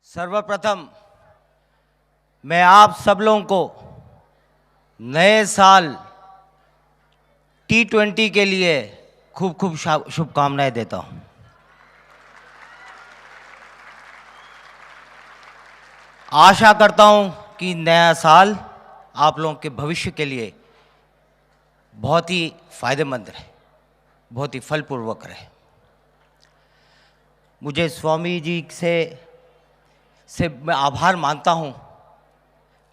सर्वप्रथम मैं आप सब लोगों को नए साल T20 के लिए खूब खूब शुभकामनाएं देता हूं। आशा करता हूं कि नया साल आप लोगों के भविष्य के लिए बहुत ही फायदेमंद रहे, बहुत ही फलपूर्वक रहे। मुझे स्वामी जी से मैं आभार मानता हूं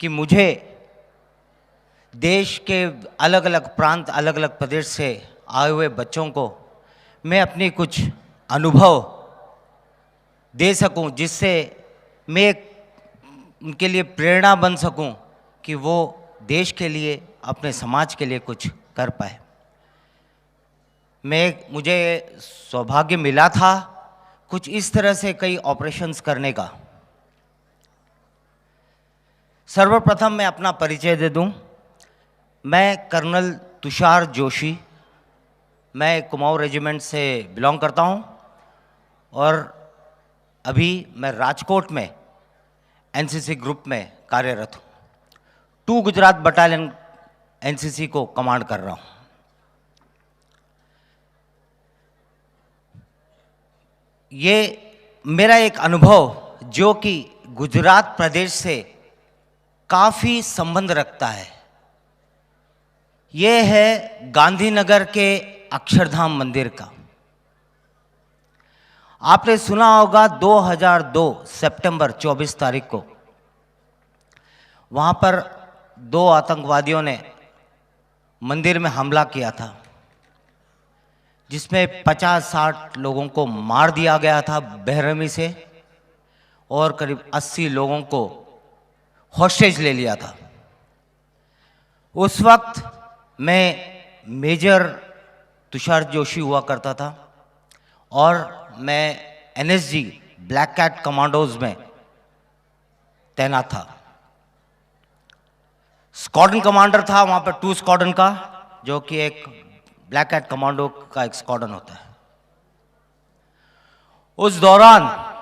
कि मुझे देश के अलग अलग प्रांत, अलग अलग प्रदेश से आए हुए बच्चों को मैं अपनी कुछ अनुभव दे सकूं, जिससे मैं उनके लिए प्रेरणा बन सकूं कि वो देश के लिए, अपने समाज के लिए कुछ कर पाए। मुझे सौभाग्य मिला था कुछ इस तरह से कई ऑपरेशंस करने का। सर्वप्रथम मैं अपना परिचय दे दूं। मैं कर्नल तुषार जोशी, मैं कुमाऊं रेजिमेंट से बिलोंग करता हूं और अभी मैं राजकोट में एनसीसी ग्रुप में कार्यरत हूं। 2 गुजरात बटालियन एनसीसी को कमांड कर रहा हूं। ये मेरा एक अनुभव जो कि गुजरात प्रदेश से काफ़ी संबंध रखता है, ये है गांधीनगर के अक्षरधाम मंदिर का। आपने सुना होगा 2002 सितंबर 24 तारीख को वहां पर 2 आतंकवादियों ने मंदिर में हमला किया था, जिसमें 50-60 लोगों को मार दिया गया था बेरहमी से और करीब 80 लोगों को हॉस्टेज ले लिया था। उस वक्त मैं मेजर तुषार जोशी हुआ करता था और मैं एनएसजी ब्लैक कैट कमांडोज में तैनात था। स्क्वाड्रन कमांडर था वहां पर 2 स्क्वाड्रन का, जो कि एक ब्लैक कैट कमांडो का एक स्क्वाड्रन होता है। उस दौरान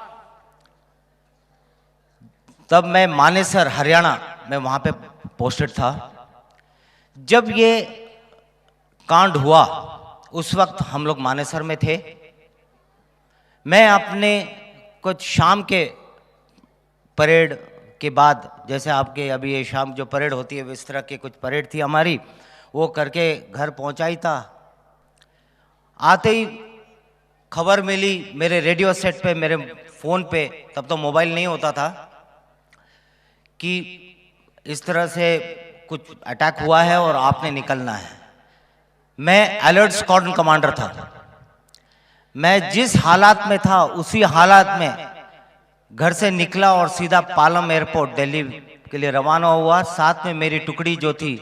तब मैं मानेसर हरियाणा में वहां पे पोस्टेड था। जब ये कांड हुआ उस वक्त हम लोग मानेसर में थे। मैं अपने कुछ शाम के परेड के बाद, जैसे आपके अभी ये शाम जो परेड होती है इस तरह की कुछ परेड थी हमारी, वो करके घर पहुंचा ही था। आते ही खबर मिली मेरे रेडियो सेट पे, मेरे फ़ोन पे, तब तो मोबाइल नहीं होता था, कि इस तरह से कुछ अटैक हुआ है और आपने निकलना है। मैं अलर्ट स्क्वाड्रन कमांडर था। मैं जिस हालात में था उसी हालात में घर से निकला और सीधा पालम एयरपोर्ट दिल्ली के लिए रवाना हुआ। साथ में मेरी टुकड़ी जो थी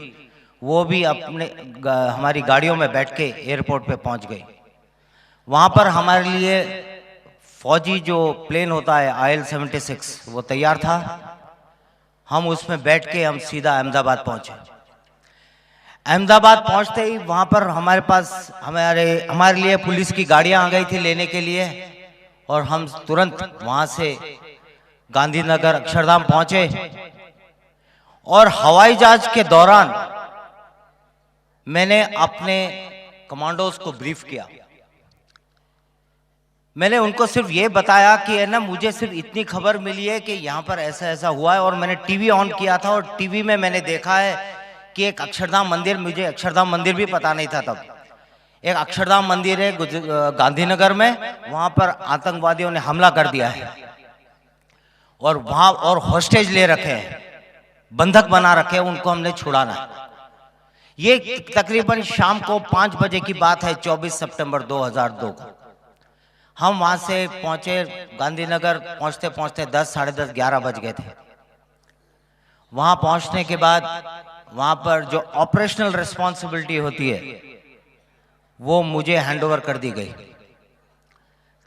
वो भी अपने हमारी गाड़ियों में बैठ के एयरपोर्ट पे पहुंच गई। वहां पर हमारे लिए फौजी जो प्लेन होता है IL-76 वो तैयार था। हम उसमें बैठ के हम सीधा अहमदाबाद पहुंचे। अहमदाबाद पहुंचते ही वहां पर हमारे लिए पुलिस की गाड़ियां आ गई थी लेने के लिए, और हम तुरंत वहां से गांधीनगर अक्षरधाम पहुंचे। और हवाई जहाज के दौरान मैंने अपने कमांडोज को ब्रीफ किया। मैंने उनको सिर्फ ये बताया कि है ना, मुझे सिर्फ इतनी खबर मिली है कि यहाँ पर ऐसा ऐसा हुआ है, और मैंने टीवी ऑन किया था और टीवी में मैंने देखा है कि एक अक्षरधाम मंदिर, मुझे अक्षरधाम मंदिर भी पता नहीं था तब, एक अक्षरधाम मंदिर है गांधीनगर में, वहां पर आतंकवादियों ने हमला कर दिया है और वहां और हॉस्टेज ले रखे हैं, बंधक बना रखे हैं, उनको हमने छुड़ाना है। ये तकरीबन शाम को 5 बजे की बात है, 24 सितंबर 2002 को। हम वहां से पहुंचे गांधीनगर, पहुंचते पहुंचते 10, साढ़े 10, 11 बज गए थे। वहां पहुंचने के बाद वहां पर जो ऑपरेशनल रिस्पॉन्सिबिलिटी होती है वो मुझे हैंडओवर कर दी गई।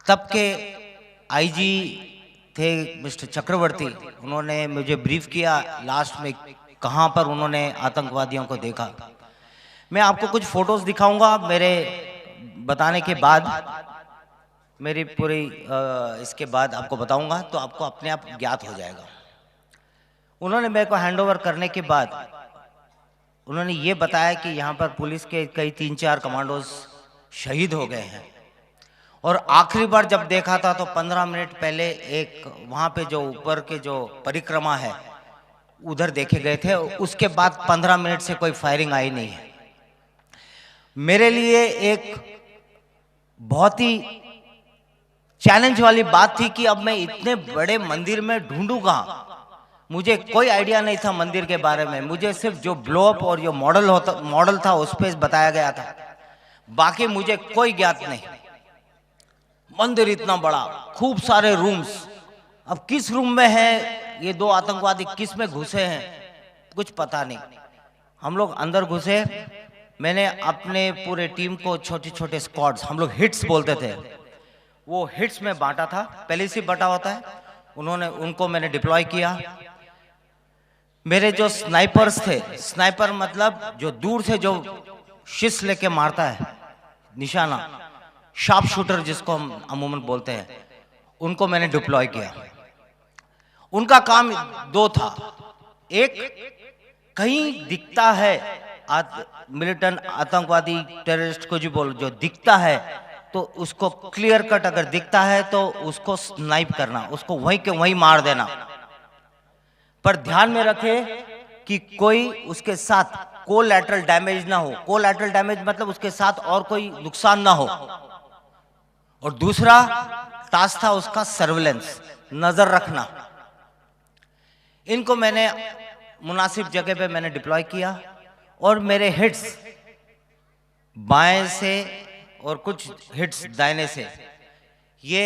तब के आईजी थे मिस्टर चक्रवर्ती, उन्होंने मुझे ब्रीफ किया लास्ट में कहां पर उन्होंने आतंकवादियों को देखा। मैं आपको कुछ फोटोज दिखाऊंगा मेरे बताने के बाद। मेरी पूरी इसके बाद आपको बताऊंगा तो आपको अपने आप ज्ञात हो जाएगा। उन्होंने मेरे को हैंडओवर करने के बाद उन्होंने ये बताया कि यहाँ पर पुलिस के कई 3-4 कमांडोज शहीद हो गए हैं, और आखिरी बार जब देखा था तो 15 मिनट पहले एक वहाँ पे जो ऊपर के जो परिक्रमा है उधर देखे गए थे, उसके बाद 15 मिनट से कोई फायरिंग आई नहीं है। मेरे लिए एक बहुत ही चैलेंज वाली बात थी कि अब मैं इतने बड़े मंदिर में ढूंढूं कहां। मुझे कोई आइडिया नहीं था मंदिर के बारे में, मुझे सिर्फ जो ब्लोअप और जो मॉडल था उस पर बताया गया था, बाकी मुझे कोई ज्ञात नहीं। मंदिर इतना बड़ा, खूब सारे रूम्स, अब किस रूम में है ये 2 आतंकवादी, किस में घुसे हैं कुछ पता नहीं। हम लोग अंदर घुसे, मैंने अपने पूरे टीम को छोटे छोटे स्क्वाड्स, हम लोग हिट्स बोलते थे, वो हिट्स में बांटा था, पहले से बटा होता है। उनको मैंने डिप्लॉय किया। मेरे जो स्नाइपर्स थे, स्नाइपर मतलब जो दूर से जो शिश लेके मारता है, निशाना, शार्प शूटर जिसको हम अमूमन बोलते हैं, उनको मैंने डिप्लॉय किया। उनका काम 2 था। एक, कहीं दिखता है मिलिटेंट आतंकवादी टेररिस्ट को जो दिखता है तो उसको क्लियर कट, अगर दिखता है तो उसको स्नाइप करना, उसको वहीं के वहीं मार देना। पर ध्यान में रखे कि कोई उसके साथ कोलैटरल डैमेज ना हो। कोलैटरल डैमेज मतलब उसके साथ और कोई नुकसान ना हो। और दूसरा टास्क था उसका सर्विलेंस, नजर रखना। इनको मैंने मुनासिब जगह पे मैंने डिप्लॉय किया, और मेरे हिट्स बाएं से और कुछ हिट्स दाहिने से ये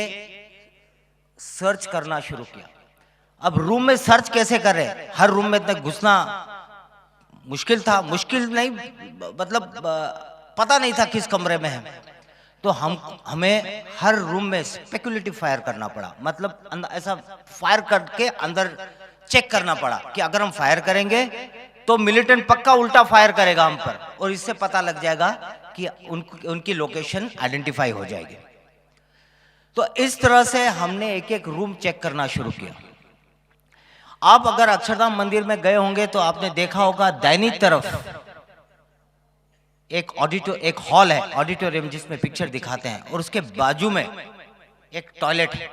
सर्च करना शुरू किया। अब रूम में सर्च कैसे करें, हर रूम में तक घुसना मुश्किल था, मुश्किल नहीं मतलब पता नहीं था किस कमरे में है, तो हमें हर रूम में स्पेकुलेटिव फायर करना पड़ा। मतलब ऐसा फायर करके अंदर चेक करना पड़ा कि अगर हम फायर करेंगे तो मिलिटेंट पक्का उल्टा फायर करेगा हम पर, और इससे पता लग जाएगा कि उनकी लोकेशन आइडेंटिफाई हो जाएगी। तो इस तरह से हमने एक एक रूम चेक करना शुरू किया। आप अगर अक्षरधाम मंदिर में गए होंगे तो आपने देखा होगा दाहिनी तरफ एक हॉल है, ऑडिटोरियम, जिसमें पिक्चर दिखाते हैं, और उसके बाजू में एक टॉयलेट है।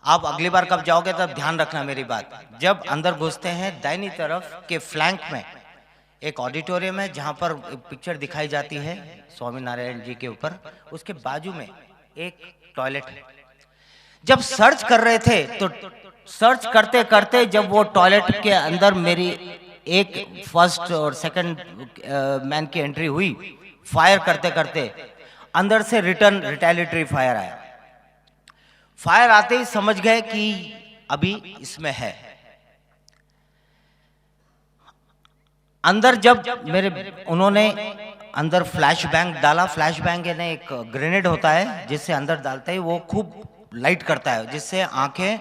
आप अगली बार कब जाओगे तब ध्यान रखना मेरी बात। जब अंदर घुसते हैं दाहिनी तरफ के फ्लैंक में एक ऑडिटोरियम है जहां पर पिक्चर दिखाई जाती है स्वामी नारायण जी के ऊपर, उसके बाजू में एक टॉयलेट है। जब सर्च कर रहे थे तो सर्च करते करते जब वो टॉयलेट के अंदर मेरी एक फर्स्ट और सेकंड मैन की एंट्री हुई, फायर करते करते अंदर से रिटर्न रिटेलिटरी फायर आया। फायर आते ही समझ गए कि अभी इसमें है। अंदर जब उन्होंने अंदर फ्लैश बैंग डाला, फ्लैश बैंग यानी एक ग्रेनेड होता है जिससे अंदर डालते ही वो खूब लाइट करता है, जिससे आंखें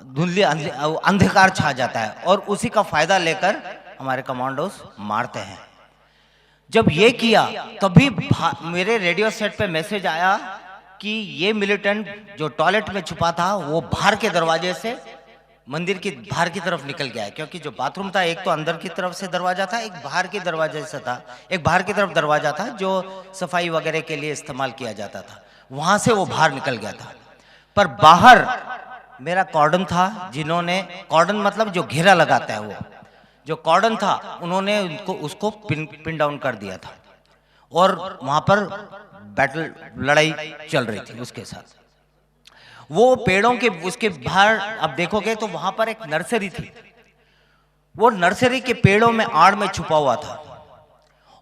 धुंधली अंधकार छा जाता है, और उसी का फायदा लेकर हमारे कमांडोस मारते हैं। जब ये किया तभी मेरे रेडियो सेट पे मैसेज आया कि ये मिलिटेंट जो टॉयलेट में छुपा था वो बाहर के दरवाजे से मंदिर की बाहर की तरफ निकल गया है, क्योंकि जो बाथरूम था एक तो अंदर की तरफ से दरवाजा था, एक बाहर के दरवाजे से था, एक बाहर की तरफ दरवाजा था जो सफाई वगैरह के लिए इस्तेमाल किया जाता था, वहां से वो बाहर निकल गया था। पर बाहर मेरा कॉर्डन था, जिन्होंने कॉर्डन मतलब जो घेरा लगाता है, वो जो कॉर्डन था उन्होंने उसको पिन डाउन कर दिया था, और वहां पर बैटल लड़ाई चल रही थी उसके साथ। वो पेड़ों के उसके बाहर अब देखोगे तो वहां पर एक नर्सरी थी, वो नर्सरी के पेड़ों में आड़ में छुपा हुआ था,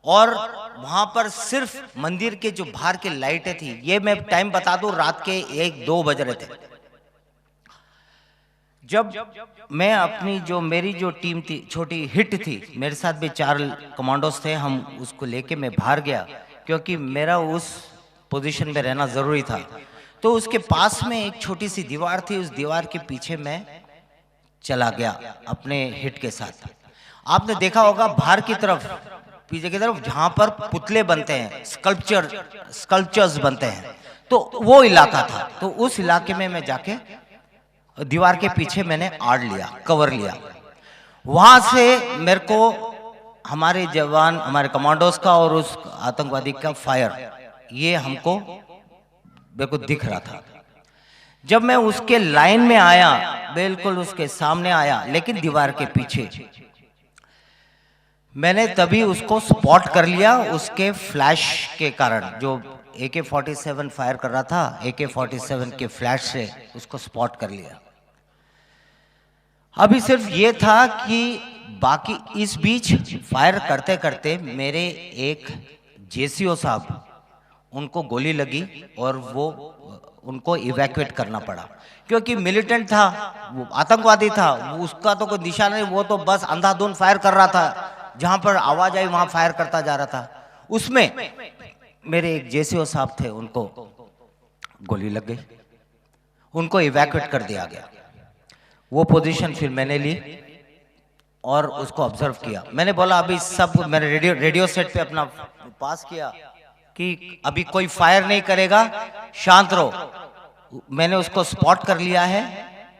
और वहां पर सिर्फ मंदिर के जो बाहर की लाइटें थी, ये मैं टाइम बता दूं रात के 1-2 बज रहे थे। जब मैं अपनी मेरी जो टीम थी, छोटी हिट थी, मेरे साथ भी 4 कमांडोज थे, हम उसको लेके मैं बाहर गया क्योंकि मेरा उस पोजीशन में रहना जरूरी था। तो उसके पास में एक छोटी सी दीवार थी, उस दीवार के पीछे मैं चला गया अपने हिट के साथ। आपने देखा होगा बाहर की तरफ पीछे की तरफ जहां पर पुतले बनते हैं, स्कल्पचर्स बनते हैं, तो वो इलाका था। तो उस इलाके में मैं जाके दीवार के पीछे मैंने आड़ लिया, कवर लिया। वहां से मेरे को हमारे जवान, हमारे कमांडोज का और उस आतंकवादी का फायर, ये हमको मेरे को दिख रहा था। जब मैं उसके लाइन में आया, बिल्कुल उसके सामने आया, लेकिन दीवार के पीछे, मैंने तभी उसको स्पॉट कर लिया उसके फ्लैश के कारण। जो AK-47 फायर कर रहा था, AK-47 के फ्लैश से उसको स्पॉट कर लिया। अभी सिर्फ ये था कि बाकी इस बीच फायर करते करते मेरे एक JCO साहब, उनको गोली लगी और वो उनको इवैक्यूएट करना पड़ा, क्योंकि मिलिटेंट था, वो आतंकवादी था, वो उसका तो कोई निशान नहीं, वो तो बस अंधाधुंध फायर कर रहा था, जहां पर आवाज आई वहां फायर करता जा रहा था। उसमें मेरे एक JCO साहब थे, उनको गोली लग गई, उनको इवैक्यूएट कर दिया गया। वो पोजीशन फिर मैंने ली और उसको ऑब्जर्व किया। मैंने बोला अभी सब, मैंने रेडियो सेट पे अपना पास किया कि अभी कोई फायर नहीं करेगा, शांत रहो। मैंने उसको स्पॉट कर लिया है,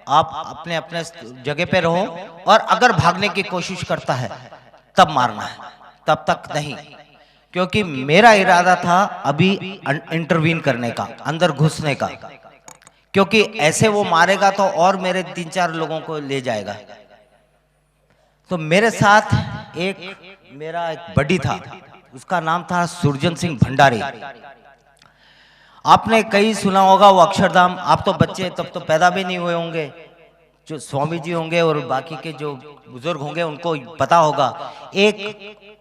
आप अपने अपने जगह पे रहो, और अगर भागने की कोशिश करता है तब मारना है, तब तक नहीं, क्योंकि मेरा इरादा था अभी इंटरवीन करने का, अंदर घुसने का, क्योंकि ऐसे वो मारेगा तो और मेरे 3-4 लोगों को ले जाएगा। तो मेरे साथ मेरा एक बडी था, उसका नाम था सुरजन सिंह भंडारी। आपने कहीं सुना होगा वो अक्षरधाम, आप तो बच्चे तब तो पैदा भी नहीं हुए होंगे, जो स्वामी जी होंगे और बाकी के जो बुजुर्ग होंगे उनको पता होगा।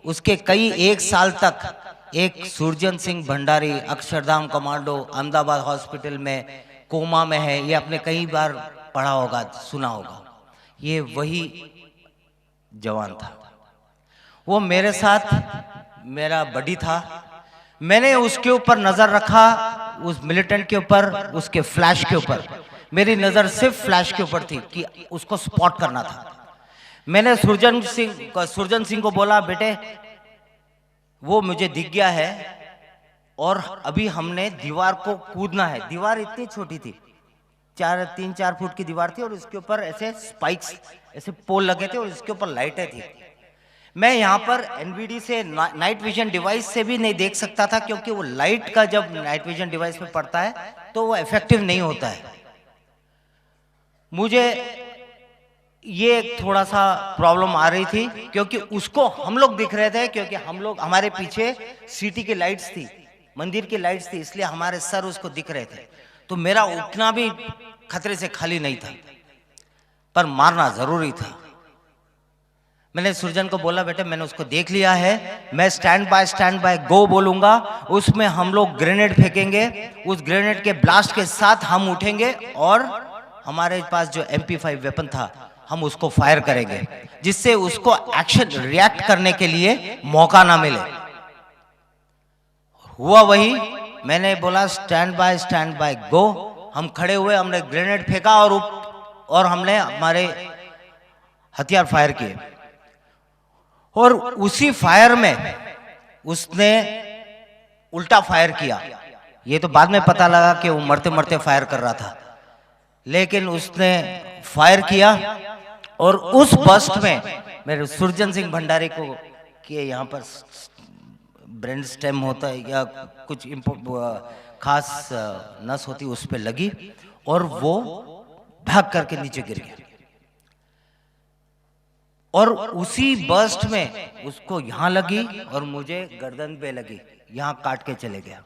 उसके कई 1 साल तक एक सुरजन सिंह भंडारी अक्षरधाम कमांडो अहमदाबाद हॉस्पिटल में कोमा में है, ये आपने कई बार पढ़ा होगा, सुना होगा। ये वही जवान था, वो मेरे साथ मेरा बडी था। मैंने उसके ऊपर नजर रखा, उस मिलिटेंट के ऊपर, उसके फ्लैश के ऊपर। मेरी नजर सिर्फ फ्लैश के ऊपर थी कि उसको स्पॉट करना था। मैंने सुरजन सिंह को बोला, बेटे वो मुझे दिख गया है और अभी हमने दीवार को कूदना है। दीवार इतनी छोटी थी, 3-4 फुट की दीवार थी, और उसके ऊपर ऐसे स्पाइक्स, ऐसे पोल लगे थे, और इसके ऊपर लाइटें थी। मैं यहाँ पर NVD से नाइट विजन डिवाइस से भी नहीं देख सकता था, क्योंकि वो लाइट का जब नाइट विजन डिवाइस पे पड़ता है तो वो इफेक्टिव नहीं होता है। मुझे ये थोड़ा सा प्रॉब्लम आ रही थी, क्योंकि उसको हम लोग दिख रहे थे, क्योंकि हमारे पीछे सिटी की लाइट्स थी, मंदिर की लाइट्स थी, इसलिए हमारे सर उसको दिख रहे थे। तो मेरा उठना भी खतरे से खाली नहीं था, पर मारना जरूरी था। मैंने सुरजन को बोला, बेटे मैंने उसको देख लिया है, मैं स्टैंड बाय गो बोलूंगा, उसमें हम लोग ग्रेनेड फेंकेंगे, उस ग्रेनेड के ब्लास्ट के साथ हम उठेंगे और हमारे पास जो MP5 वेपन था हम उसको फायर करेंगे, जिससे उसको एक्शन रिएक्ट करने के लिए मौका ना मिले। हुआ वही, मैंने बोला स्टैंड बाय गो। हम खड़े हुए, हमने ग्रेनेड फेंका और हमने हमारे हथियार फायर किए, और उसी फायर में उसने उल्टा फायर किया। ये तो बाद में पता लगा कि वो मरते मरते फायर कर रहा था, लेकिन उसने फायर किया और उस बस्ट में मेरे सुरजन सिंह भंडारी को कि यहाँ पर ब्रेन स्टेम होता है या कुछ खास नस होती, उस पर लगी और वो भाग करके नीचे गिर गया। और उसी बस्ट में उसको यहां लगी और मुझे गर्दन पे लगी, यहां काट के चले गया।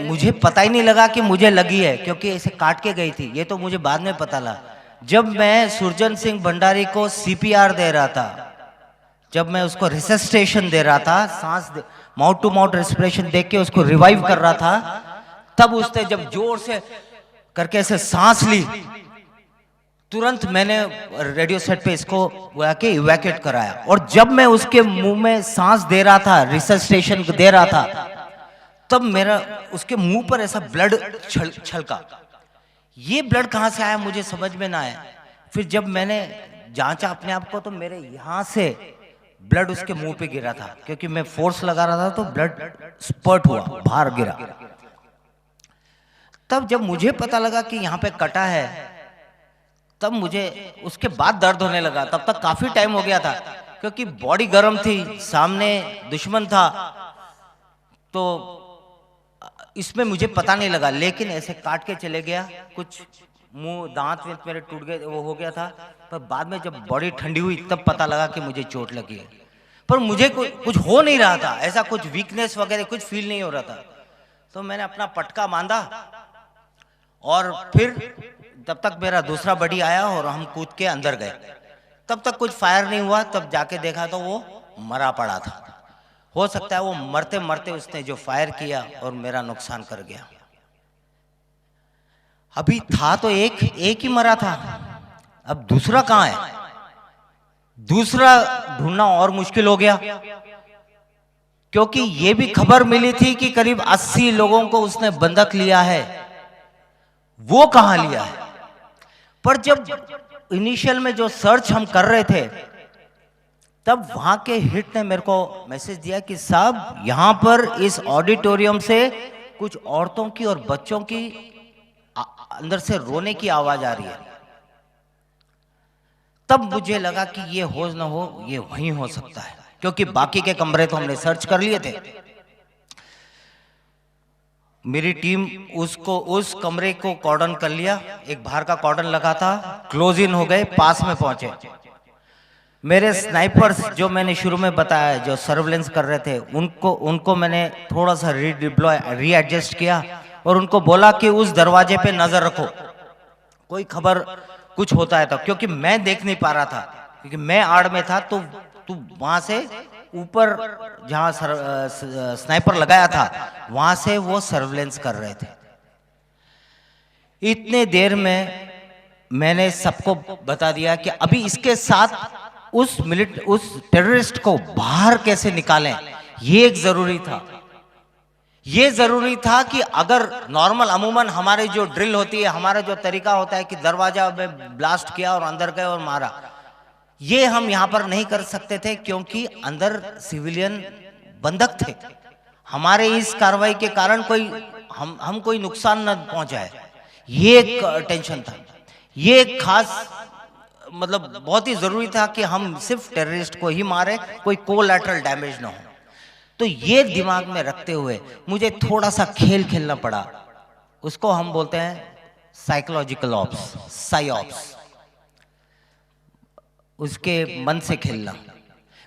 मुझे पता ही नहीं लगा कि मुझे लगी है, क्योंकि ऐसे काट के गई थी। ये तो मुझे बाद में पता लगा जब मैं सुरजन सिंह भंडारी को CPR दे रहा था, जब मैं उसको रिसस्टेशन दे रहा था, सांस माउथ टू माउथ रेस्पिरेशन देख के उसको रिवाइव कर रहा था, तब उसने जब जोर से करके ऐसे सांस ली, तुरंत मैंने रेडियो सेट पे इसको आके इवैक्यूएट कराया। और जब मैं उसके मुंह में सांस दे रहा था, रिसस्टेशन दे रहा था, तब मेरा उसके मुंह पर ऐसा ब्लड छलका। ये ब्लड कहां से आया मुझे समझ में ना आया। फिर जब मैंने जांचा अपने आप को, तो मेरे यहां से ब्लड उसके मुंह पे गिरा था, क्योंकि मैं फोर्स लगा रहा था तो ब्लड स्पर्ट हुआ, बाहर गिरा। तब जब मुझे पता लगा कि यहाँ पे कटा है, तब मुझे उसके बाद दर्द होने लगा। तब तक काफी टाइम हो गया था, क्योंकि बॉडी गर्म थी, सामने दुश्मन था, तो इसमें मुझे पता नहीं लगा। लेकिन ऐसे काट के चले गया, कुछ मुंह दांत वांत मेरे टूट गए, वो हो गया था। पर बाद में जब बॉडी ठंडी हुई तब पता लगा कि मुझे चोट लगी है। पर मुझे कुछ हो नहीं रहा था, ऐसा कुछ वीकनेस वगैरह कुछ फील नहीं हो रहा था। तो मैंने अपना पटका बांधा और फिर तब तक मेरा दूसरा बडी आया और हम कूद के अंदर गए। तब तक कुछ फायर नहीं हुआ। तब जाके देखा तो वो मरा पड़ा था। हो सकता है वो मरते मरते उसने जो फायर किया और मेरा नुकसान कर गया। अभी था तो एक ही मरा था, अब दूसरा कहां है? दूसरा ढूंढना और मुश्किल हो गया, क्योंकि ये भी खबर मिली थी कि करीब 80 लोगों को उसने बंधक लिया है। वो कहां लिया है? पर जब इनिशियल में जो सर्च हम कर रहे थे, तब वहां के हिट ने मेरे को मैसेज दिया कि साहब यहां पर इस ऑडिटोरियम से कुछ औरतों की और बच्चों की अंदर से रोने की आवाज आ रही है। तब मुझे लगा कि ये हो न हो, ये वहीं हो सकता है, क्योंकि बाकी के कमरे तो हमने सर्च कर लिए थे। मेरी टीम उस कमरे को कॉर्डन कर लिया, एक बाहर का कॉर्डन लगा था, क्लोज इन हो गए, पास में पहुंचे। मेरे स्नाइपर्स जो मैंने शुरू में बताया, जो सर्वेलेंस कर रहे थे, उनको मैंने थोड़ा सा रीएडजस्ट किया और उनको बोला कि उस दरवाजे पे नजर रखो, कोई खबर कुछ होता है तो। क्योंकि मैं देख नहीं पा रहा था, क्योंकि मैं आड़ में था। तो वहां से ऊपर जहां स्नाइपर लगाया था, वहां से वो सर्वेलेंस कर रहे थे। इतने देर में मैंने सबको बता दिया कि अभी इसके साथ उस टेररिस्ट को बाहर कैसे निकालें, ये एक जरूरी था। ये जरूरी था कि अगर नॉर्मल अमूमन हमारी जो ड्रिल होती है, हमारा जो तरीका होता है कि दरवाजा में ब्लास्ट किया और अंदर गए और मारा, ये हम यहां पर नहीं कर सकते थे, क्योंकि अंदर सिविलियन बंधक थे। हमारे इस कार्रवाई के कारण हम कोई नुकसान न पहुंचाए, ये एक टेंशन था। ये एक खास मतलब बहुत ही जरूरी था कि हम सिर्फ टेररिस्ट को ही मारे, कोई कोलैटरल डैमेज ना हो। तो ये दिमाग में रखते हुए मुझे थोड़ा सा खेल खेलना पड़ा। उसको हम बोलते हैं साइकोलॉजिकल ऑप्स, साइऑप्स, उसके मन से खेलना।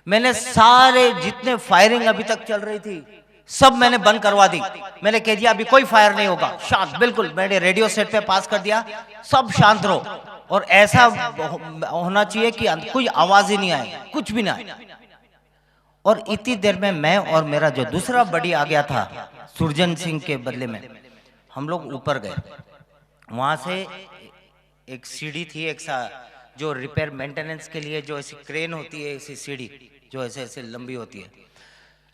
मैंने सारे जितने फायरिंग अभी तक चल रही थी सब मैंने बंद करवा दी। मैंने कह दिया अभी कोई फायर नहीं होगा, शांत बिल्कुल। मैंने रेडियो सेट पे पास कर दिया, सब शांत रहो, और ऐसा होना चाहिए कि कोई आवाज ही नहीं आए, कुछ भी ना आए। और इतनी देर में मैं और मेरा जो दूसरा बडी आ गया था सुरजन सिंह के बदले में, हम लोग ऊपर गए। वहां से एक सीढ़ी थी, एक जो रिपेयर मेंटेनेंस के लिए जो ऐसी क्रेन होती है, ऐसी सीढ़ी जो ऐसे ऐसे लंबी होती है,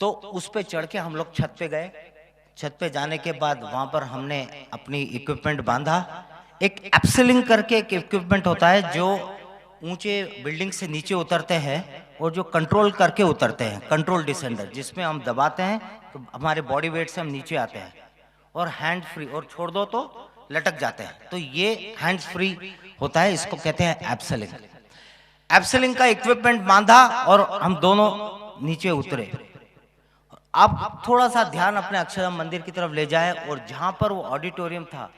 तो उस पे चढ़ के हम लोग छत पे गए। छत पे जाने के बाद वहां पर हमने अपनी इक्विपमेंट बांधा। एक एप्सिलिंग करके एक इक्विपमेंट होता है जो ऊंचे बिल्डिंग से नीचे उतरते हैं और जो कंट्रोल करके उतरते हैं, कंट्रोल डिसेंडर, जिसमें हम दबाते हैं तो हमारे बॉडी वेट से हम नीचे आते हैं, और हैंड फ्री, और छोड़ दो तो लटक जाते हैं। तो ये हैंड फ्री होता है, इसको कहते हैं एप्सिलिंग। एप्सिलिंग का इक्विपमेंट बांधा और हम दोनों नीचे उतरे। आप थोड़ा सा ध्यान अपने अक्षरधाम मंदिर की तरफ ले जाए, और जहां पर वो ऑडिटोरियम था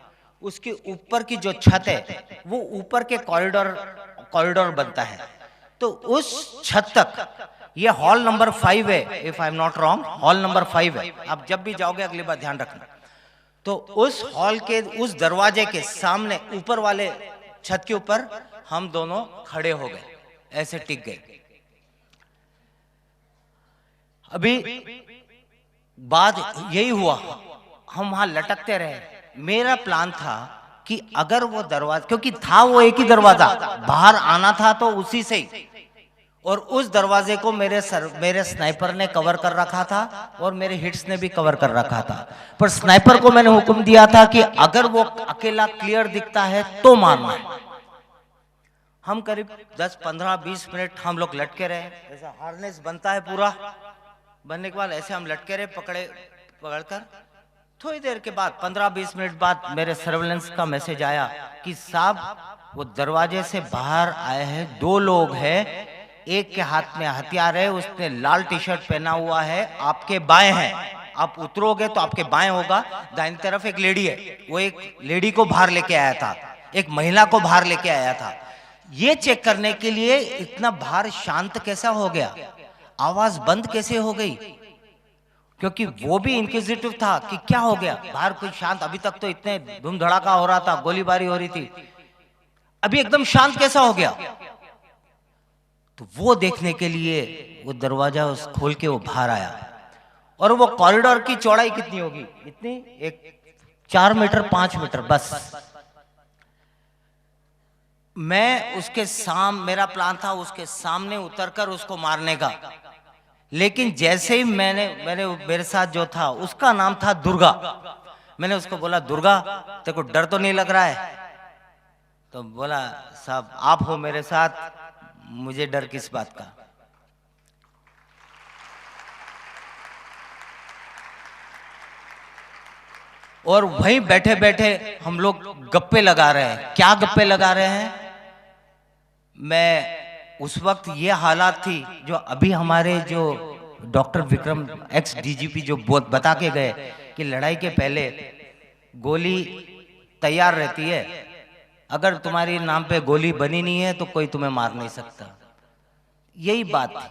उसके ऊपर की जो छत है, वो ऊपर के कॉरिडोर बनता है। तो उस छत तक, ये हॉल नंबर 5 है, if I am not wrong, hall number 5 है। आप जब भी जाओगे अगली बार ध्यान रखना। तो उस हॉल के उस दरवाजे के सामने ऊपर वाले छत के ऊपर हम दोनों खड़े हो गए, ऐसे टिक गए। अभी बात यही हुआ, हम वहां लटकते रहे। मेरा प्लान था कि अगर वो दरवाजा, क्योंकि था वो एक ही दरवाजा, बाहर आना था तो उसी से ही, और उस दरवाजे को मेरे स्नाइपर ने कवर कर रखा था और मेरे हिट्स ने भी कवर कर रखा था। पर स्नाइपर को मैंने हुक्म दिया था कि अगर वो अकेला क्लियर दिखता है तो मारना है। हम करीब 10, 15, 20 मिनट हम लोग लटके रहे। ऐसा हार्नेस बनता है पूरा, बनने के बाद ऐसे हम लटके रहे पकड़कर। थोड़ी देर के बाद 15-20 मिनट बाद मेरे सर्वेलेंस का मैसेज आया कि साहब वो दरवाजे से बाहर आए हैं, 2 लोग हैं, एक के हाथ में हथियार है, उसने लाल टी शर्ट पहना हुआ है, आपके बाएं हैं, आप उतरोगे तो आपके बाएं होगा, दाहिनी तरफ एक लेडी है। वो एक लेडी को बाहर लेके आया था, एक महिला को बाहर लेके आया था। ये चेक करने के लिए इतना बाहर शांत कैसा हो गया, आवाज बंद कैसे हो गई, क्योंकि वो भी इंक्विजिटिव था कि क्या हो गया बाहर कोई शांत। अभी तक तो इतने धूम धड़ाका हो रहा था, गोलीबारी हो रही थी, अभी एकदम शांत कैसा हो गया। तो वो देखने के लिए वो दरवाजा खोल के वो बाहर आया। और वो कॉरिडोर की चौड़ाई कितनी होगी, इतनी, एक 4 मीटर 5 मीटर बस। मैं उसके मेरा प्लान था उसके सामने उतरकर उसको मारने का, लेकिन जैसे ही मेरे साथ जो था उसका नाम था दुर्गा, मैंने उसको बोला दुर्गा तेरे को डर तो नहीं लग रहा है? तो बोला साहब आप हो मेरे साथ, मुझे डर किस बात का। और वहीं बैठे बैठे हम लोग गप्पे लगा रहे हैं। क्या गप्पे लगा रहे हैं? मैं उस वक्त ये हालात थी जो अभी हमारे जो डॉक्टर विक्रम एक्स डीजीपी जो बता के गए कि लड़ाई के पहले गोली तैयार रहती है, अगर तुम्हारी नाम पे गोली बनी नहीं है तो कोई तुम्हें मार नहीं सकता। यही बात थी।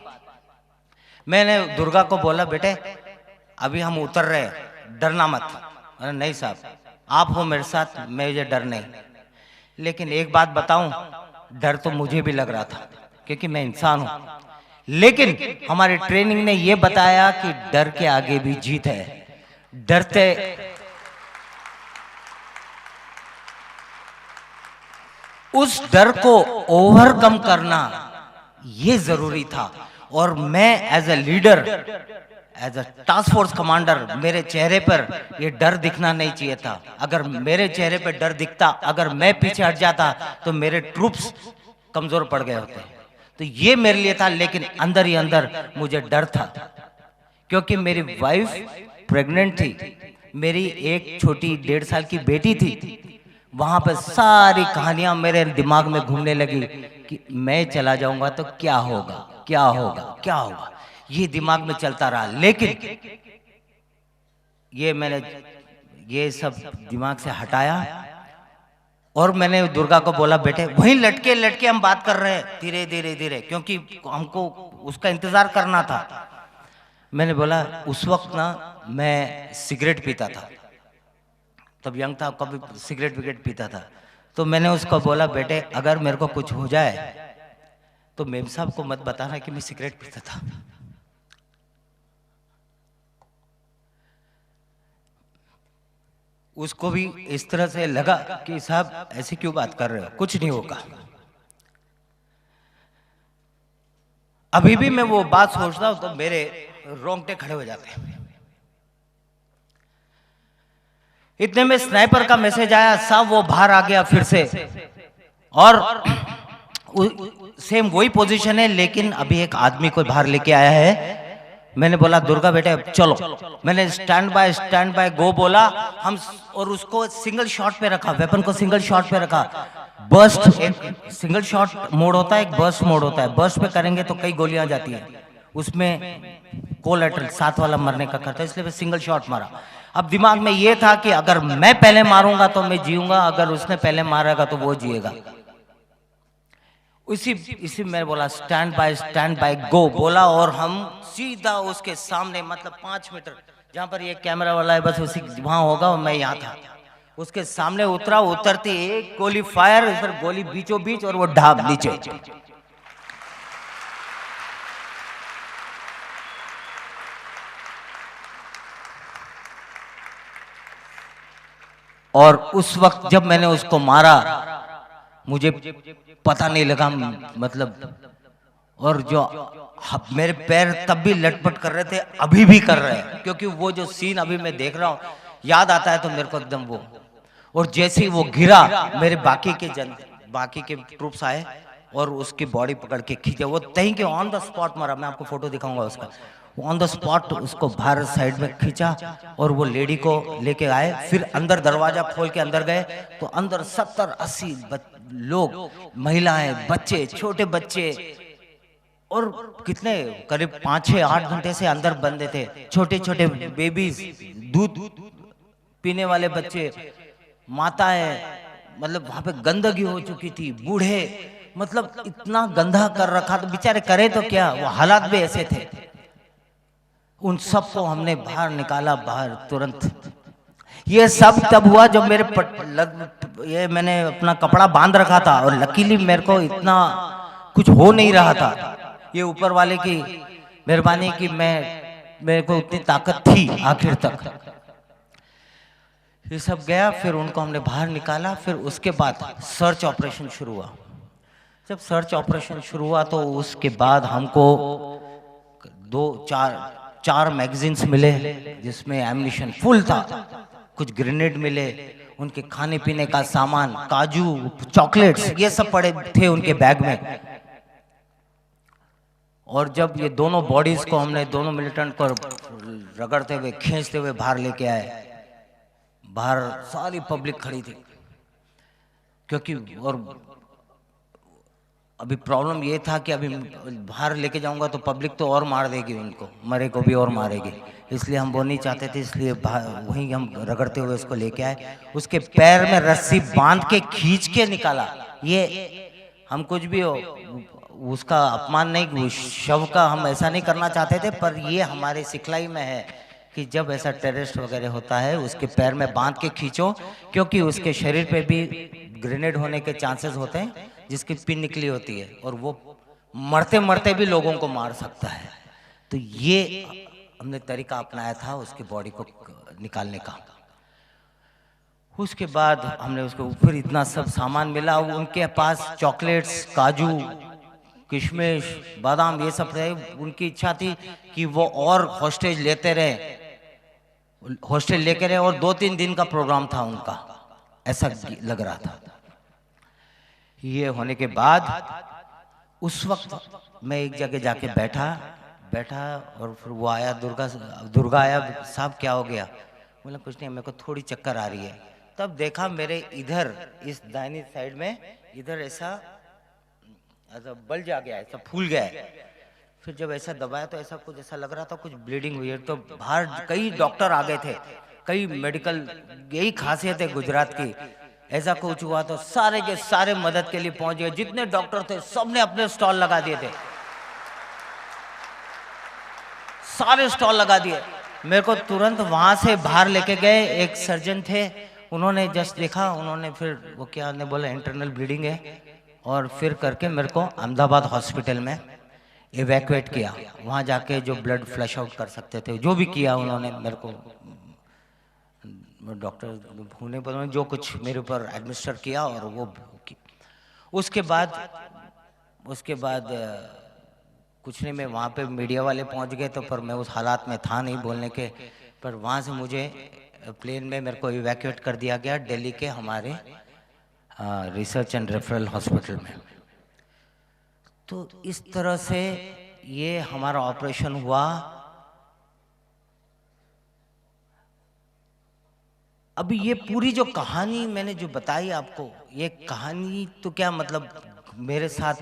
मैंने दुर्गा को बोला बेटे अभी हम उतर रहे हैं, डरना मत। नहीं साहब आप हो मेरे साथ, मुझे डर नहीं। लेकिन एक बात बताऊं, डर तो मुझे भी लग रहा था क्योंकि मैं इंसान हूं, लेकिन हमारी ट्रेनिंग ने यह बताया कि डर के आगे भी जीत है। डरते उस डर को ओवरकम करना ये जरूरी था। और मैं as a leader, as a task force commander, मेरे चेहरे पर ये डर दिखना नहीं चाहिए था। अगर मेरे चेहरे पर डर दिखता, अगर मैं पीछे हट जाता तो मेरे ट्रूप्स कमजोर पड़ गए होते। तो ये मेरे लिए था, लेकिन अंदर ही अंदर मुझे डर था क्योंकि मेरी वाइफ प्रेग्नेंट थी, मेरी एक छोटी 1.5 साल की बेटी थी। वहां पर सारी कहानियां मेरे दिमाग में घूमने लगी कि मैं चला जाऊंगा तो क्या होगा, क्या होगा, क्या होगा, ये दिमाग में चलता रहा। लेकिन मैंने ये सब दिमाग से हटाया और मैंने दुर्गा को बोला बेटे वहीं लटके लटके हम बात कर रहे हैं, धीरे धीरे धीरे, क्योंकि हमको उसका इंतजार करना था। मैंने बोला उस वक्त ना मैं सिगरेट पीता था, तब यंग था, कभी सिगरेट विगरेट पीता था। तो मैंने उसको बोला बेटे अगर मेरे को कुछ हो जाए तो मेम साहब को मत बताना कि मैं सिगरेट पीता था। उसको भी इस तरह से लगा कि साहब ऐसे क्यों बात कर रहे हो, कुछ नहीं होगा। अभी भी मैं वो बात सोचता हूं तो मेरे रोंगटे खड़े हो जाते हैं। इतने में स्नाइपर का मैसेज आया, साहब वो बाहर आ गया फिर से, और सेम वही पोजीशन है, लेकिन अभी एक आदमी को बाहर लेके आया है। मैंने बोला दुर्गा बेटे चलो, मैंने स्टैंड बाय गो बोला हम, और उसको सिंगल शॉट पे रखा, वेपन को सिंगल शॉट पे रखा। बर्स्ट, एक सिंगल शॉट मोड होता है, एक बर्स्ट मोड होता है। बर्स्ट पे करेंगे तो कई गोलियां जाती है, उसमें कोलैटरल साथ वाला मरने का करता है, इसलिए मैं सिंगल शॉट मारा। अब दिमाग में ये था कि अगर मैं पहले मारूंगा तो मैं जीऊंगा, अगर उसने पहले मारेगा तो वो जिएगा। इसी में बोला स्टैंड बाय गो बोला, और हम सीधा उसके सामने, मतलब 5 मीटर जहां पर ये कैमरा वाला है बस उसी वहां होगा, और मैं यहाँ था उसके सामने उतरा। उतरती एक गोली फायर, इधर गोली बीचों बीच और वो ढाब नीचे। और उस वक्त जब मैंने उसको मारा मुझे पता नहीं लगा, मतलब, और जो मेरे पैर तब भी लटपट कर रहे थे, अभी भी कर रहे हैं, क्योंकि वो जो सीन अभी मैं देख रहा हूं याद आता है तो मेरे को एकदम वो। और जैसे ही वो गिरा, मेरे बाकी के ट्रूप्स आए, और उसकी बॉडी पकड़ के खींचे, वो तहीं के ऑन द स्पॉट मरा। मैं आपको फोटो दिखाऊंगा उसका। ऑन द स्पॉट उसको बाहर साइड में खींचा और वो लेडी को लेके आए। फिर अंदर दरवाजा खोल के अंदर गए तो अंदर 70-80 लोग, महिलाएं, बच्चे, छोटे बच्चे, और कितने करीब 5-6-8 घंटे से अंदर बंदे थे। छोटे छोटे बेबीज, दूध पीने वाले बच्चे, माताएं, मतलब वहां पे गंदगी हो चुकी थी, बूढ़े, मतलब इतना गंदा कर रखा। तो बेचारे करे तो क्या, वो हालात भी ऐसे थे। उन सबको हमने बाहर निकाला, बाहर तुरंत। ये सब तब हुआ जब मेरे ये मैंने अपना कपड़ा बांध रखा था और लकीली मेरे को इतना कुछ हो नहीं रहा था। ये ऊपर वाले की मेहरबानी कि मेरे को उतनी ताकत थी आखिर तक। ये सब गया, फिर उनको हमने बाहर निकाला। फिर उसके बाद सर्च ऑपरेशन शुरू हुआ। जब सर्च ऑपरेशन शुरू हुआ तो उसके बाद हमको 4 मैगजीन्स मिले जिसमें एम्यूनिशन फुल था, कुछ ग्रेनेड मिले, उनके खाने पीने का सामान, काजू, चॉकलेट्स, ये सब पड़े थे उनके बैग में। और जब ये दोनों बॉडीज को हमने, दोनों मिलिटेंट को रगड़ते हुए, खींचते हुए बाहर लेके आए, बाहर सारी पब्लिक खड़ी थी। क्योंकि और अभी प्रॉब्लम ये था कि अभी बाहर लेके जाऊंगा तो पब्लिक तो और मार देगी उनको, मरे को भी और मारेगी, इसलिए हम वो नहीं चाहते थे। इसलिए वहीं हम रगड़ते हुए उसको लेके आए। उसके पैर में रस्सी बांध के खींच के निकाला। ये हम कुछ भी हो, उसका अपमान नहीं, उस शव का हम ऐसा नहीं करना चाहते थे, पर ये हमारे सिखलाई में है कि जब ऐसा टेररिस्ट वगैरह होता है उसके पैर में बांध के खींचो, क्योंकि उसके शरीर पे भी ग्रेनेड होने के चांसेस होते हैं, जिसकी पिन निकली होती है और वो मरते मरते भी लोगों को मार सकता है। तो ये हमने तरीका अपनाया था उसकी बॉडी को निकालने का। उसके बाद हमने उसको, फिर इतना सब सामान मिला उनके पास, चॉकलेट्स, काजू, किशमिश, बादाम, ये सब रहे। उनकी इच्छा थी कि वो और हॉस्टेज लेते रहे, हॉस्टेज लेके रहे, और 2-3 दिन का प्रोग्राम था उनका, ऐसा लग रहा था। ये होने के बाद उस वक्त मैं एक जगह जाके बैठा और फिर वो आया, दुर्गा आया, साहब क्या हो गया? बोला कुछ नहीं, मेरे को थोड़ी चक्कर आ रही है। तब देखा मेरे इधर, इस दाहिनी साइड में इधर ऐसा बल्ज आ गया, ऐसा फूल गया है। फिर जब ऐसा दबाया तो ऐसा कुछ ऐसा लग रहा था कुछ ब्लीडिंग हुई है। तो बाहर कई डॉक्टर आ गए थे, कई मेडिकल, यही खासियत है गुजरात की। ऐसा कुछ हुआ तो सारे के सारे मदद के लिए पहुंच गए। जितने डॉक्टर थे सबने अपने स्टॉल लगा दिए थे, सारे स्टॉल लगा दिए। मेरे को तुरंत वहां से बाहर लेके गए, एक सर्जन थे, उन्होंने जस्ट देखा, उन्होंने फिर वो क्या ने बोला इंटरनल ब्लीडिंग है, और फिर करके मेरे को अहमदाबाद हॉस्पिटल में इवैक्यूएट किया। वहाँ जाके जो ब्लड फ्लश आउट कर सकते थे, जो भी किया उन्होंने मेरे को, डॉक्टर भूने पर जो कुछ मेरे ऊपर एडमिनिस्टर किया, और वो उसके बाद कुछ नहीं, मैं वहाँ पे मीडिया वाले पहुँच गए तो, पर मैं उस हालात में था नहीं बोलने के, पर वहाँ से मुझे प्लेन में मेरे को इवैक्यूएट कर दिया गया दिल्ली के हमारे रिसर्च एंड रेफरल हॉस्पिटल में। तो इस तरह से ये हमारा ऑपरेशन हुआ। अभी ये पूरी जो कहानी मैंने जो बताई आपको, ये कहानी तो क्या मतलब मेरे साथ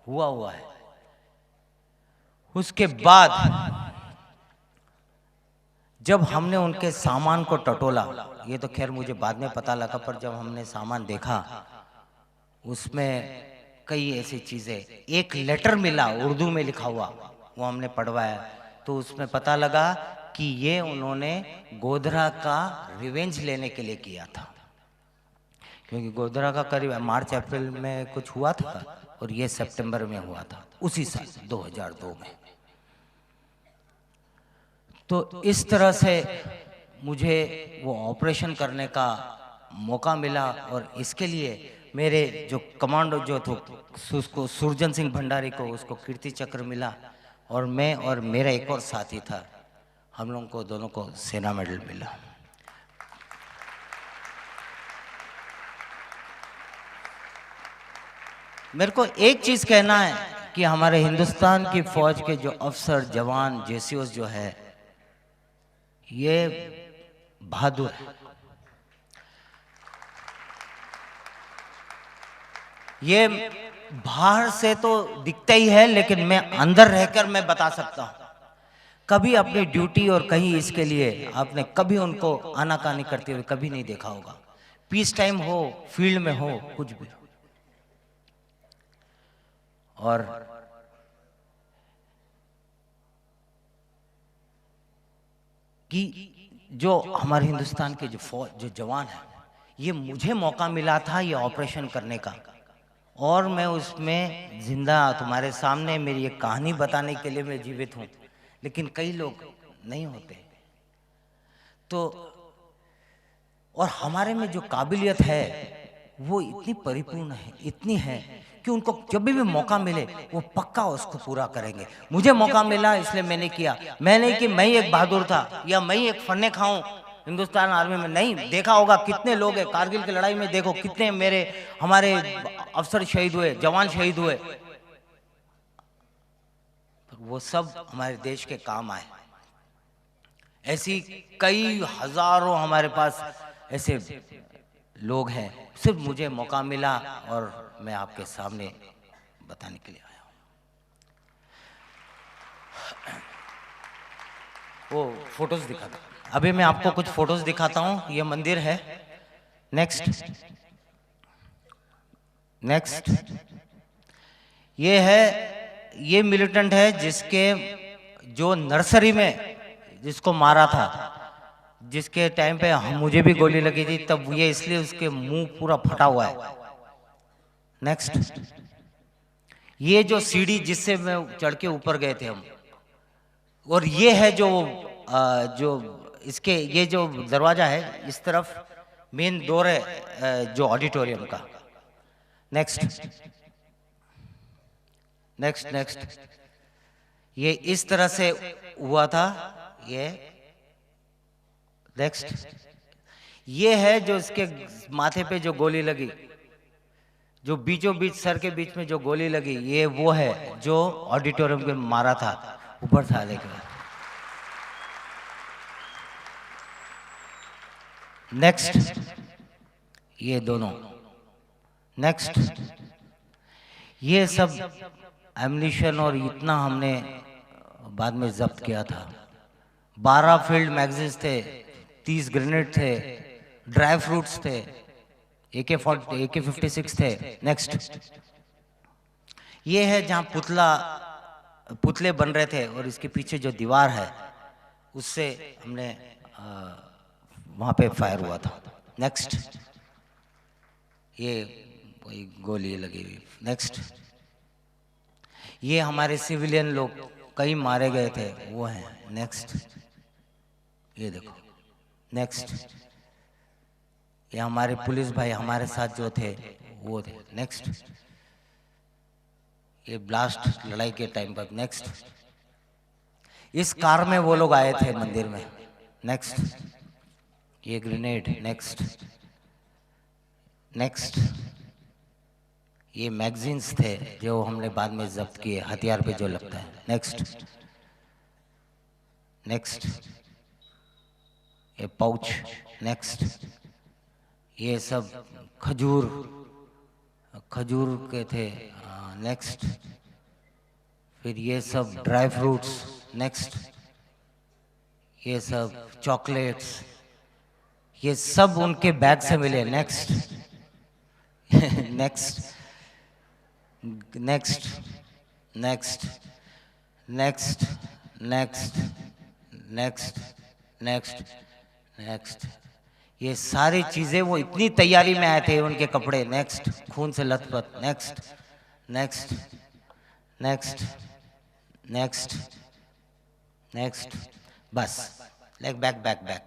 हुआ है। उसके बाद जब हमने उनके सामान को टटोला, ये तो खैर मुझे बाद में पता लगा, पर जब हमने सामान देखा उसमें कई ऐसी चीजें, एक लेटर मिला उर्दू में लिखा हुआ, वो हमने पढ़वाया, तो उसमें पता लगा कि ये उन्होंने गोधरा का रिवेंज लेने के लिए किया था, क्योंकि गोधरा का करीब मार्च अप्रैल में कुछ हुआ था और ये सितंबर में हुआ था, उसी साल 2002 में। तो इस तरह से मुझे वो ऑपरेशन करने का मौका मिला, और इसके लिए मेरे जो कमांडो जो थे उसको, सुरजन सिंह भंडारी को, उसको कीर्ति चक्र मिला, और मैं और मेरा एक और साथी था, हम लोगों को दोनों को सेना मेडल मिला। मेरे को एक चीज कहना है कि हमारे हिंदुस्तान की फौज के जो अफसर जवान जेसीओस जो है ये बहादुर है। ये बाहर से तो दिखता ही है, लेकिन मैं अंदर रहकर मैं बता सकता हूं, कभी अपनी ड्यूटी और कहीं इसके लिए आपने कभी उनको आनाकानी करते हुए कभी नहीं देखा होगा। पीस टाइम हो, फील्ड में हो, कुछ भी। और कि जो हमारे हिंदुस्तान के जो फौज जो जवान है, ये मुझे मौका मिला था ये ऑपरेशन करने का, और मैं उसमें जिंदा तुम्हारे सामने मेरी एक कहानी बताने के लिए मैं जीवित हूं। लेकिन कई लोग नहीं होते। तो और हमारे में जो काबिलियत है वो इतनी परिपूर्ण है, इतनी है कि उनको जब भी मौका मिले वो पक्का उसको पूरा करेंगे। मुझे मौका मिला इसलिए मैंने किया। मैं नहीं कि मैं ही एक बहादुर था या मैं ही एक फन्ने खाऊं हिंदुस्तान आर्मी में। नहीं, देखा होगा कितने लोग हैं कारगिल की लड़ाई में, देखो कितने मेरे हमारे अफसर शहीद हुए, जवान शहीद हुए, वो सब हमारे देश के काम आए। ऐसी कई हजारों हमारे पास ऐसे लोग हैं। सिर्फ मुझे मौका मिला और मैं आपके सामने बताने के लिए आया हूं। वो फोटोज दिखाता, अभी मैं आपको कुछ फोटोज दिखाता हूं। ये मंदिर है। Next next. ये है, ये मिलिटेंट है जिसके जो नर्सरी में जिसको मारा था, जिसके टाइम पे मुझे भी गोली लगी थी तब, ये इसलिए उसके मुंह पूरा फटा हुआ है। नेक्स्ट। ये जो सीढ़ी जिससे मैं चढ़ के ऊपर गए थे हम, और ये है जो इसके ये जो दरवाजा है इस तरफ मेन डोर है जो ऑडिटोरियम का। Next next next. ये इस तरह से हुआ था ये। नेक्स्ट। ये है जो इसके माथे पे जो गोली लगी, जो बीचों बीच सर के बीच में जो गोली लगी, ये वो है जो ऑडिटोरियम में मारा था, ऊपर था लेकर। नेक्स्ट। ये दोनों। नेक्स्ट। ये सब एम्यूनिशन और इतना हमने बाद में जब्त किया था। 12 फील्ड मैगजीन्स थे, 30 ग्रेनेड थे, ड्राई फ्रूट्स थे, AK-56 थे। नेक्स्ट। ये है जहां पुतले बन रहे थे और इसके पीछे जो दीवार है उससे हमने वहां पे फायर हुआ था। नेक्स्ट। ये वही गोली लगी हुई। नेक्स्ट। ये हमारे सिविलियन लोग कई मारे गए थे, वो हैं। नेक्स्ट। ये देखो। नेक्स्ट। ये हमारे पुलिस भाई हमारे साथ जो थे वो थे। नेक्स्ट। ये ब्लास्ट लड़ाई के टाइम पर। नेक्स्ट। इस कार में वो लोग आए थे मंदिर में। नेक्स्ट। ये ग्रेनेड। नेक्स्ट। नेक्स्ट। ये मैगजीन्स थे जो हमने बाद में जब्त किए, हथियार पे जो लगता है। नेक्स्ट। नेक्स्ट। ये पाउच। नेक्स्ट। ये सब खजूर के थे। नेक्स्ट। फिर ये सब ड्राई फ्रूट्स। नेक्स्ट। ये सब चॉकलेट्स, ये सब उनके बैग से मिले। Next. Next next next next next next next next. ये सारी चीजें वो इतनी तैयारी में आए थे, उनके कपड़े नेक्स्ट खून से लथपथ। Next next next next next. बस लाइक बैक बैक बैक।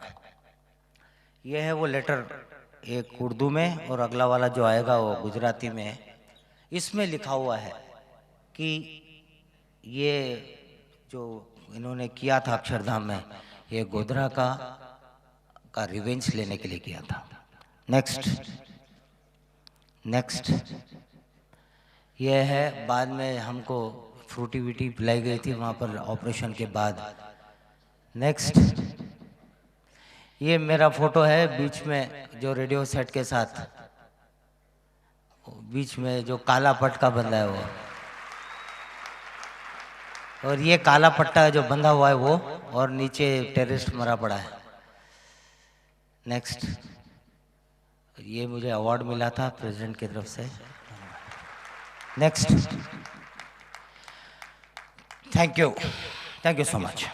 ये है वो लेटर, एक उर्दू में और अगला वाला जो आएगा वो गुजराती में है। इसमें लिखा हुआ है कि ये जो इन्होंने किया था अक्षरधाम में, ये गोधरा का रिवेंज लेने के लिए किया था। Next next. ये है, बाद में हमको फ्रूटी वीटी पिलाई गई थी वहाँ पर ऑपरेशन के बाद। नेक्स्ट, ये मेरा फोटो है बीच में जो रेडियो सेट के साथ, बीच में जो काला पटका बंधा है वो, और ये काला पट्टा जो बंधा हुआ है वो, और नीचे टेररिस्ट मरा पड़ा है। नेक्स्ट, ये मुझे अवार्ड मिला था प्रेसिडेंट की तरफ से। Next, thank you so much.